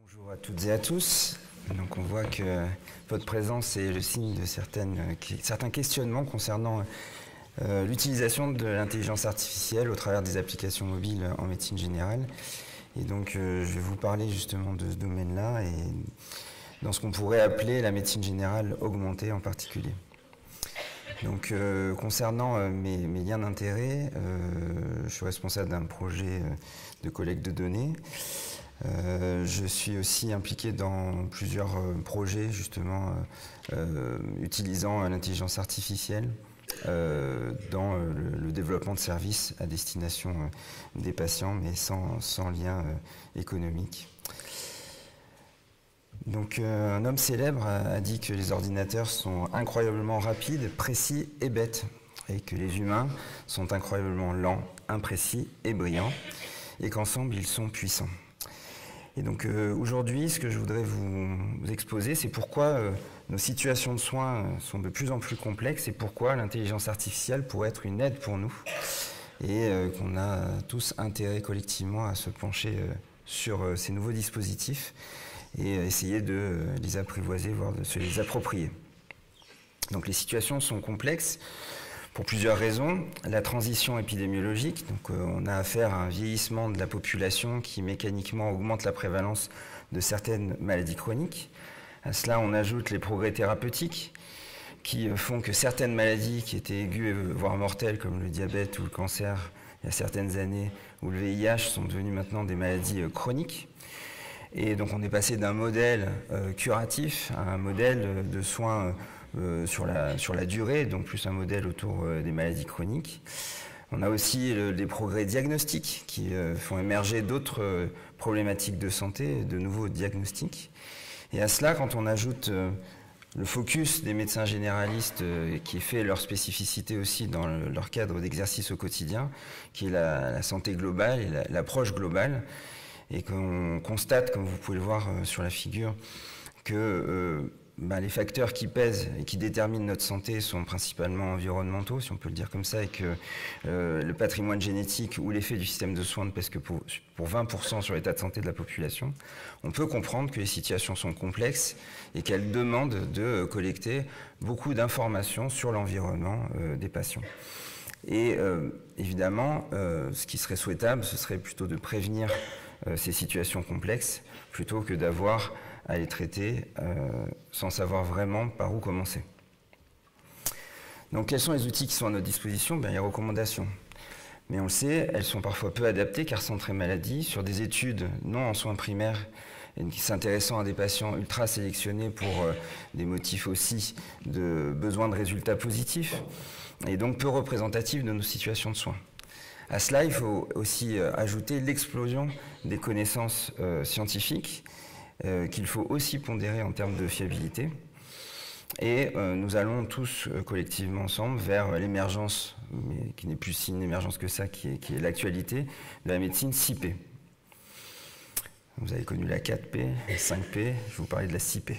Bonjour à toutes et à tous. Donc on voit que votre présence est le signe de certains questionnements concernant l'utilisation de l'intelligence artificielle au travers des applications mobiles en médecine générale. Et donc je vais vous parler justement de ce domaine-là et dans ce qu'on pourrait appeler la médecine générale augmentée en particulier. Donc concernant mes liens d'intérêt, je suis responsable d'un projet de collecte de données. Je suis aussi impliqué dans plusieurs projets justement utilisant l'intelligence artificielle dans le développement de services à destination des patients, mais sans lien économique. Donc un homme célèbre a dit que les ordinateurs sont incroyablement rapides, précis et bêtes, et que les humains sont incroyablement lents, imprécis et brillants, et qu'ensemble ils sont puissants. Et donc aujourd'hui, ce que je voudrais vous exposer, c'est pourquoi nos situations de soins sont de plus en plus complexes et pourquoi l'intelligence artificielle pourrait être une aide pour nous et qu'on a tous intérêt collectivement à se pencher sur ces nouveaux dispositifs et essayer de les apprivoiser, voire de se les approprier. Donc les situations sont complexes pour plusieurs raisons. La transition épidémiologique, donc on a affaire à un vieillissement de la population qui mécaniquement augmente la prévalence de certaines maladies chroniques. À cela, on ajoute les progrès thérapeutiques qui font que certaines maladies qui étaient aiguës, voire mortelles, comme le diabète ou le cancer, il y a certaines années, ou le VIH, sont devenues maintenant des maladies chroniques. Et donc on est passé d'un modèle curatif à un modèle de soins sur la durée, donc plus un modèle autour des maladies chroniques. On a aussi des progrès diagnostiques qui font émerger d'autres problématiques de santé, de nouveaux diagnostics. Et à cela, quand on ajoute le focus des médecins généralistes qui fait leur spécificité aussi dans leur cadre d'exercice au quotidien, qui est la santé globale et l'approche globale, et qu'on constate, comme vous pouvez le voir sur la figure, que les facteurs qui pèsent et qui déterminent notre santé sont principalement environnementaux, si on peut le dire comme ça, et que le patrimoine génétique ou l'effet du système de soins ne pèse que pour 20% sur l'état de santé de la population, on peut comprendre que les situations sont complexes et qu'elles demandent de collecter beaucoup d'informations sur l'environnement des patients. Et évidemment, ce qui serait souhaitable, ce serait plutôt de prévenir ces situations complexes plutôt que d'avoir à les traiter sans savoir vraiment par où commencer. Donc quels sont les outils qui sont à notre disposition? Les recommandations. Mais on le sait, elles sont parfois peu adaptées car centrées maladie sur des études non en soins primaires et s'intéressant à des patients ultra sélectionnés pour des motifs aussi de besoin de résultats positifs et donc peu représentatifs de nos situations de soins. À cela, il faut aussi ajouter l'explosion des connaissances scientifiques qu'il faut aussi pondérer en termes de fiabilité. Et nous allons tous collectivement ensemble vers l'émergence, mais qui n'est plus si une émergence que ça, qui est l'actualité, de la médecine 6P. Vous avez connu la 4P, la 5P, je vais vous parler de la 6P.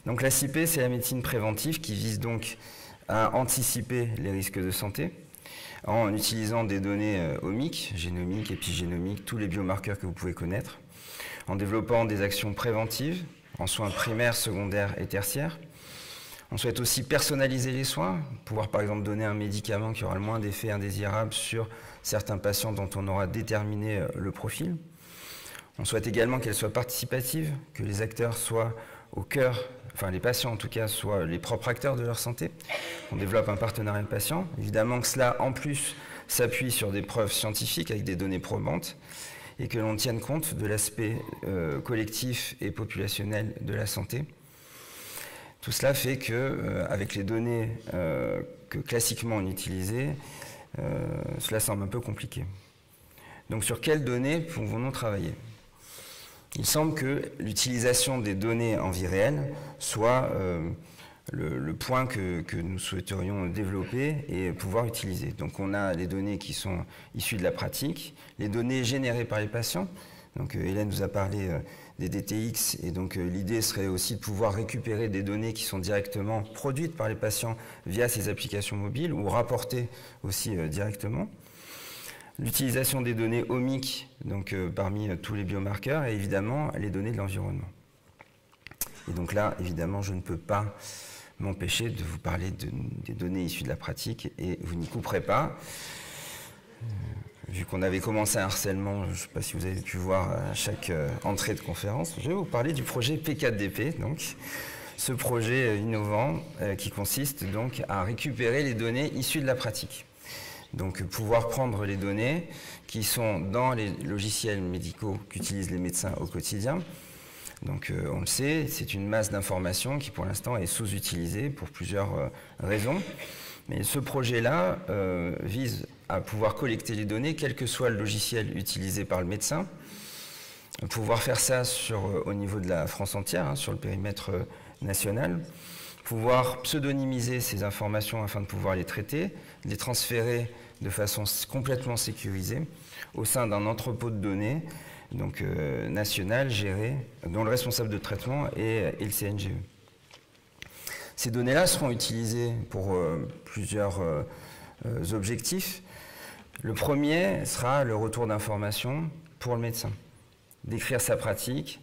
Donc la 6P, c'est la médecine préventive qui vise donc à anticiper les risques de santé, en utilisant des données omiques, génomiques, épigénomiques, tous les biomarqueurs que vous pouvez connaître, en développant des actions préventives, en soins primaires, secondaires et tertiaires. On souhaite aussi personnaliser les soins, pouvoir par exemple donner un médicament qui aura le moins d'effets indésirables sur certains patients dont on aura déterminé le profil. On souhaite également qu'elle soit participative, que les acteurs soient au cœur, enfin les patients en tout cas, soient les propres acteurs de leur santé. On développe un partenariat patient. Évidemment que cela, en plus, s'appuie sur des preuves scientifiques avec des données probantes et que l'on tienne compte de l'aspect collectif et populationnel de la santé. Tout cela fait que, avec les données que classiquement on utilisait, cela semble un peu compliqué. Donc sur quelles données pouvons-nous travailler ? Il semble que l'utilisation des données en vie réelle soit le point que nous souhaiterions développer et pouvoir utiliser. Donc on a les données qui sont issues de la pratique, les données générées par les patients. Donc Hélène nous a parlé des DTX et donc l'idée serait aussi de pouvoir récupérer des données qui sont directement produites par les patients via ces applications mobiles ou rapportées aussi directement. l'utilisation des données omiques, donc parmi tous les biomarqueurs, et évidemment les données de l'environnement. Et donc là, évidemment, je ne peux pas m'empêcher de vous parler des données issues de la pratique, et vous n'y couperez pas. Vu qu'on avait commencé un harcèlement, je ne sais pas si vous avez pu voir à chaque entrée de conférence, je vais vous parler du projet P4DP, donc ce projet innovant qui consiste donc à récupérer les données issues de la pratique. Donc pouvoir prendre les données qui sont dans les logiciels médicaux qu'utilisent les médecins au quotidien. Donc on le sait, c'est une masse d'informations qui pour l'instant est sous-utilisée pour plusieurs raisons. Mais ce projet-là vise à pouvoir collecter les données, quel que soit le logiciel utilisé par le médecin, pouvoir faire ça au niveau de la France entière, sur le périmètre national, pouvoir pseudonymiser ces informations afin de pouvoir les traiter, les transférer de façon complètement sécurisée au sein d'un entrepôt de données donc, national géré, dont le responsable de traitement est le CNGE. Ces données-là seront utilisées pour plusieurs objectifs. Le premier sera le retour d'informations pour le médecin. Décrire sa pratique,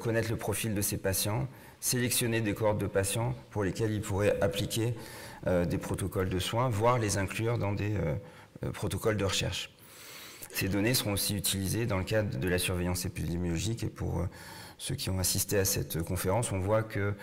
connaître le profil de ses patients, sélectionner des cohortes de patients pour lesquels il pourrait appliquer des protocoles de soins, voire les inclure dans des protocoles de recherche. Ces données seront aussi utilisées dans le cadre de la surveillance épidémiologique, et pour ceux qui ont assisté à cette conférence, on voit que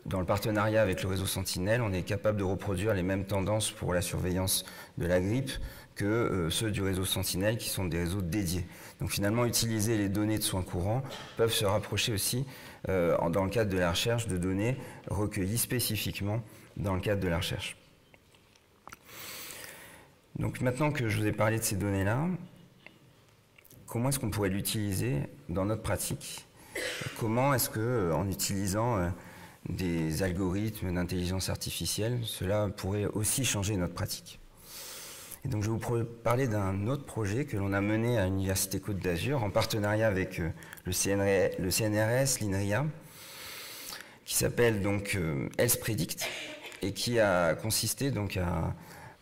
dans le partenariat avec le réseau Sentinelle, on est capable de reproduire les mêmes tendances pour la surveillance de la grippe que ceux du réseau Sentinelle, qui sont des réseaux dédiés. Donc finalement, utiliser les données de soins courants peuvent se rapprocher aussi, dans le cadre de la recherche, de données recueillies spécifiquement dans le cadre de la recherche. Donc maintenant que je vous ai parlé de ces données-là, comment est-ce qu'on pourrait l'utiliser dans notre pratique? Comment est-ce qu'en utilisant des algorithmes d'intelligence artificielle, cela pourrait aussi changer notre pratique? Et donc je vais vous parler d'un autre projet que l'on a mené à l'Université Côte d'Azur en partenariat avec le CNRS, l'INRIA, qui s'appelle donc Health Predict, et qui a consisté donc à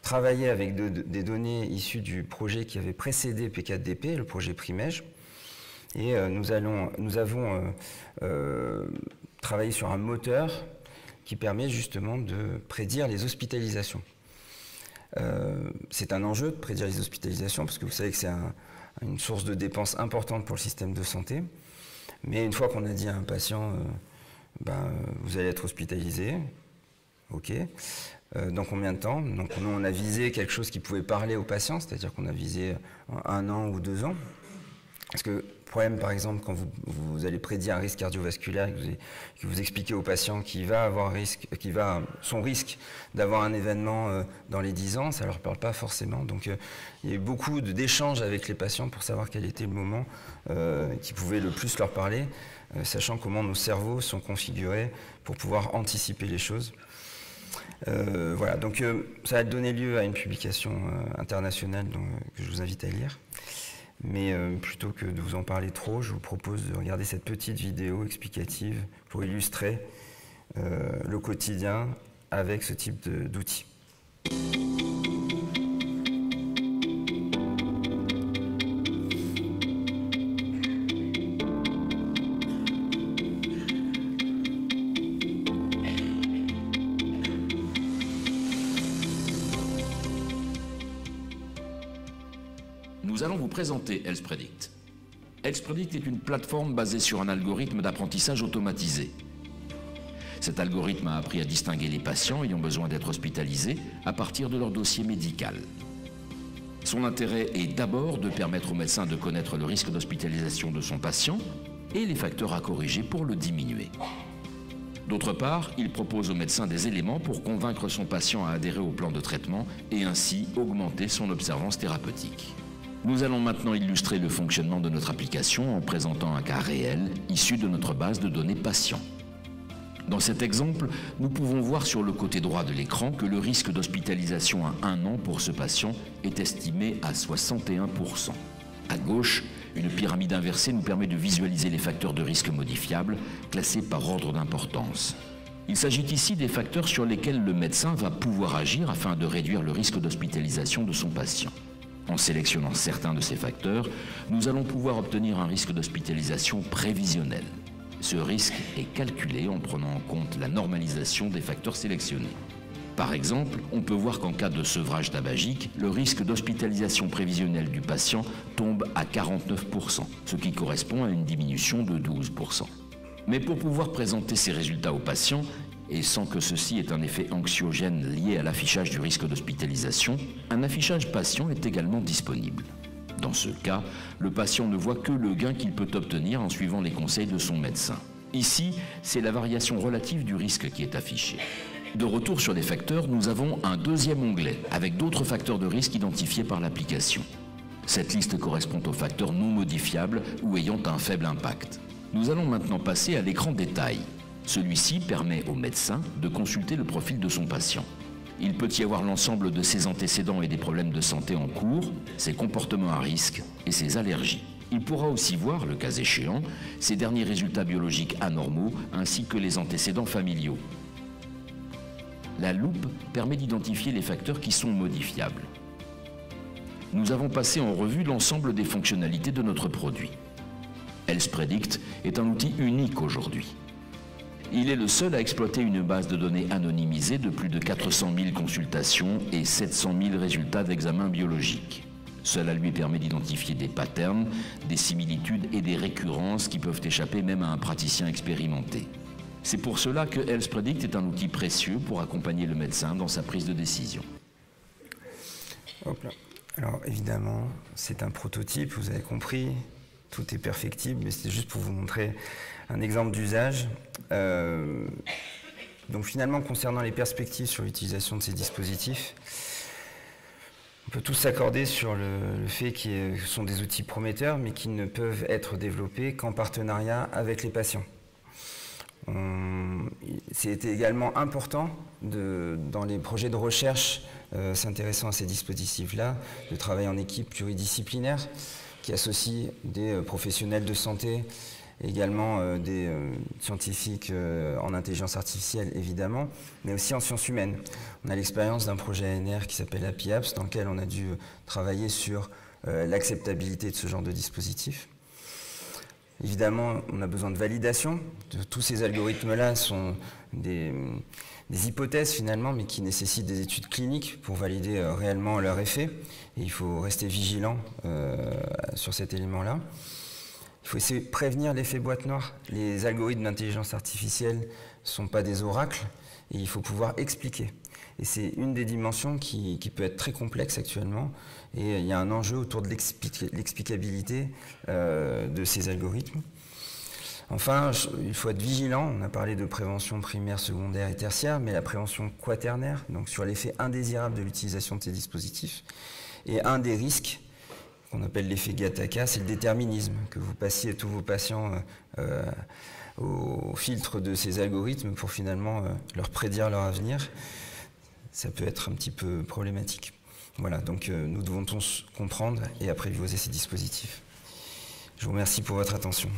travailler avec des données issues du projet qui avait précédé P4DP, le projet Primège. Et nous avons travaillé sur un moteur qui permet justement de prédire les hospitalisations. C'est un enjeu de prédire les hospitalisations, parce que vous savez que c'est une source de dépenses importante pour le système de santé. Mais une fois qu'on a dit à un patient, vous allez être hospitalisé, ok. Dans combien de temps? Donc nous, on a visé quelque chose qui pouvait parler aux patients, c'est-à-dire qu'on a visé 1 an ou 2 ans. Parce que le problème, par exemple, quand vous allez prédire un risque cardiovasculaire, que vous expliquez au patient qu'il va avoir son risque d'avoir un événement dans les 10 ans, ça ne leur parle pas forcément. Donc il y a eu beaucoup d'échanges avec les patients pour savoir quel était le moment qui pouvait le plus leur parler, sachant comment nos cerveaux sont configurés pour pouvoir anticiper les choses. Voilà, donc ça a donné lieu à une publication internationale que je vous invite à lire. Mais plutôt que de vous en parler trop, je vous propose de regarder cette petite vidéo explicative pour illustrer le quotidien avec ce type d'outils. Nous allons vous présenter Health Predict. Health Predict est une plateforme basée sur un algorithme d'apprentissage automatisé. Cet algorithme a appris à distinguer les patients ayant besoin d'être hospitalisés à partir de leur dossier médical. Son intérêt est d'abord de permettre au médecin de connaître le risque d'hospitalisation de son patient et les facteurs à corriger pour le diminuer. D'autre part, il propose au médecin des éléments pour convaincre son patient à adhérer au plan de traitement et ainsi augmenter son observance thérapeutique. Nous allons maintenant illustrer le fonctionnement de notre application en présentant un cas réel issu de notre base de données patients. Dans cet exemple, nous pouvons voir sur le côté droit de l'écran que le risque d'hospitalisation à 1 an pour ce patient est estimé à 61%. À gauche, une pyramide inversée nous permet de visualiser les facteurs de risque modifiables, classés par ordre d'importance. Il s'agit ici des facteurs sur lesquels le médecin va pouvoir agir afin de réduire le risque d'hospitalisation de son patient. En sélectionnant certains de ces facteurs, nous allons pouvoir obtenir un risque d'hospitalisation prévisionnel. Ce risque est calculé en prenant en compte la normalisation des facteurs sélectionnés. Par exemple, on peut voir qu'en cas de sevrage tabagique, le risque d'hospitalisation prévisionnelle du patient tombe à 49%, ce qui correspond à une diminution de 12%. Mais pour pouvoir présenter ces résultats aux patients, et sans que ceci ait un effet anxiogène lié à l'affichage du risque d'hospitalisation, un affichage patient est également disponible. Dans ce cas, le patient ne voit que le gain qu'il peut obtenir en suivant les conseils de son médecin. Ici, c'est la variation relative du risque qui est affichée. De retour sur les facteurs, nous avons un deuxième onglet avec d'autres facteurs de risque identifiés par l'application. Cette liste correspond aux facteurs non modifiables ou ayant un faible impact. Nous allons maintenant passer à l'écran détail. Celui-ci permet au médecin de consulter le profil de son patient. Il peut y avoir l'ensemble de ses antécédents et des problèmes de santé en cours, ses comportements à risque et ses allergies. Il pourra aussi voir, le cas échéant, ses derniers résultats biologiques anormaux ainsi que les antécédents familiaux. La loupe permet d'identifier les facteurs qui sont modifiables. Nous avons passé en revue l'ensemble des fonctionnalités de notre produit. Health Predict est un outil unique aujourd'hui. Il est le seul à exploiter une base de données anonymisée de plus de 400 000 consultations et 700 000 résultats d'examens biologiques. Cela lui permet d'identifier des patterns, des similitudes et des récurrences qui peuvent échapper même à un praticien expérimenté. C'est pour cela que Health Predict est un outil précieux pour accompagner le médecin dans sa prise de décision. Hop là. Alors évidemment, c'est un prototype, vous avez compris, tout est perfectible, mais c'est juste pour vous montrer un exemple d'usage. Donc finalement, concernant les perspectives sur l'utilisation de ces dispositifs, on peut tous s'accorder sur le fait que ce sont des outils prometteurs, mais qui ne peuvent être développés qu'en partenariat avec les patients. C'était également important dans les projets de recherche s'intéressant à ces dispositifs-là, de travailler en équipe pluridisciplinaire qui associe des professionnels de santé, également des scientifiques en intelligence artificielle évidemment, mais aussi en sciences humaines. On a l'expérience d'un projet ANR qui s'appelle APIAPS, dans lequel on a dû travailler sur l'acceptabilité de ce genre de dispositif. Évidemment, on a besoin de validation. Tous ces algorithmes-là sont des hypothèses finalement, mais qui nécessitent des études cliniques pour valider réellement leur effet. Et il faut rester vigilant sur cet élément-là. Il faut essayer de prévenir l'effet boîte noire. Les algorithmes d'intelligence artificielle ne sont pas des oracles et il faut pouvoir expliquer. Et c'est une des dimensions qui peut être très complexe actuellement. Et il y a un enjeu autour de l'explicabilité de ces algorithmes. Enfin, il faut être vigilant. On a parlé de prévention primaire, secondaire et tertiaire, mais la prévention quaternaire, donc sur l'effet indésirable de l'utilisation de ces dispositifs. Et un des risques qu'on appelle l'effet Gattaca, c'est le déterminisme, que vous passiez tous vos patients au filtre de ces algorithmes pour finalement leur prédire leur avenir. Ça peut être un petit peu problématique. Voilà, donc nous devons tous comprendre et apprivoiser ces dispositifs. Je vous remercie pour votre attention.